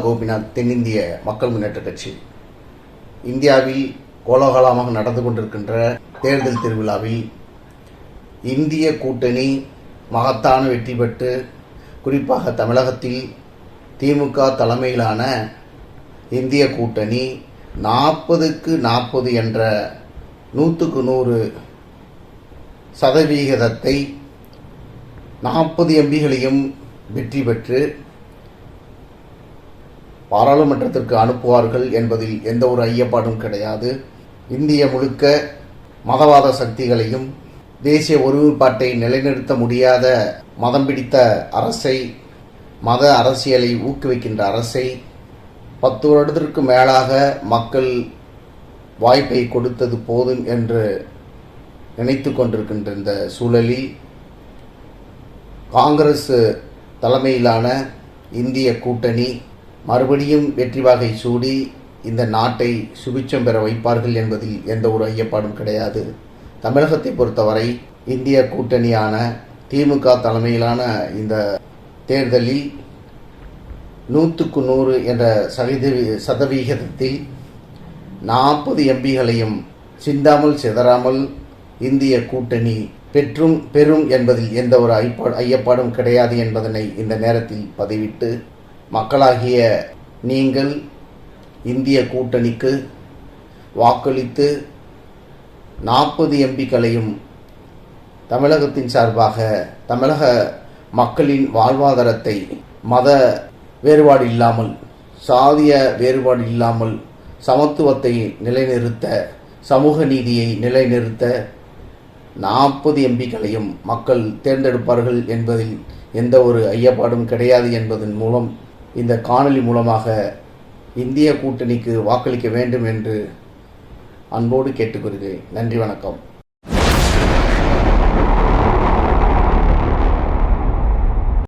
கோபிநாத், தென்னிந்திய மக்கள் முன்னேற்ற கட்சி. இந்தியாவில் கோலாகலமாக நடந்து கொண்டிருக்கின்ற தேர்தல் திருவிழாவில் இந்திய கூட்டணி மகத்தான வெற்றி பெற்று, குறிப்பாக தமிழகத்தில் திமுக தலைமையிலான இந்திய கூட்டணி 40க்கு 40 என்ற 100க்கு 100 சதவிகிதத்தை 40 எம்பிகளையும் வெற்றி பெற்று பாராளுமன்றத்திற்கு அனுப்புவார்கள் என்பதில் எந்த ஒரு ஐயப்பாடும் கிடையாது. இந்திய முழுக்க மதவாத சக்திகளையும் தேசிய ஒருமைப்பாட்டை நிலைநிறுத்த முடியாத மதம் பிடித்த அரசை, மத அரசியலை ஊக்குவிக்கின்ற அரசை 10 வருடத்திற்கு மேலாக மக்கள் வாய்ப்பை கொடுத்தது போதும் என்று நினைத்து கொண்டிருக்கின்ற இந்த சூழலில் காங்கிரஸ் தலைமையிலான இந்திய கூட்டணி மறுபடியும் வெற்றி வாகை சூடி இந்த நாட்டை சுபிட்சம் பெற வைப்பார்கள் என்பதில் எந்த ஒரு ஐயப்பாடும் கிடையாது. தமிழகத்தை பொறுத்தவரை இந்திய கூட்டணியான திமுக தலைமையிலான இந்த தேர்தலில் 100க்கு 100 என்ற சதவிகிதத்தில் 40 எம்பிகளையும் சிந்தாமல் சிதறாமல் இந்திய கூட்டணி பெறும் என்பதில் எந்த ஒரு ஐயப்பாடும் கிடையாது என்பதனை இந்த நேரத்தில் பதிவிட்டு, மக்களாகிய நீங்கள் இந்திய கூட்டணிக்கு வாக்களித்து 40 எம்பிக்களையும் தமிழகத்தின் சார்பாக தமிழக மக்களின் வாழ்வாதாரத்தை மத வேறுபாடு இல்லாமல், சாதிய வேறுபாடு இல்லாமல் சமத்துவத்தை நிலைநிறுத்த, சமூக நீதியை நிலைநிறுத்த 40 எம்பிக்களையும் மக்கள் தேர்ந்தெடுப்பார்கள் என்பதில் எந்த ஒரு ஐயப்பாடும் கிடையாது என்பதன் மூலம் இந்த காணொளி மூலமாக இந்திய கூட்டணிக்கு வாக்களிக்க வேண்டும் என்று அன்போடு கேட்டுக்கொள்கிறேன். நன்றி, வணக்கம்.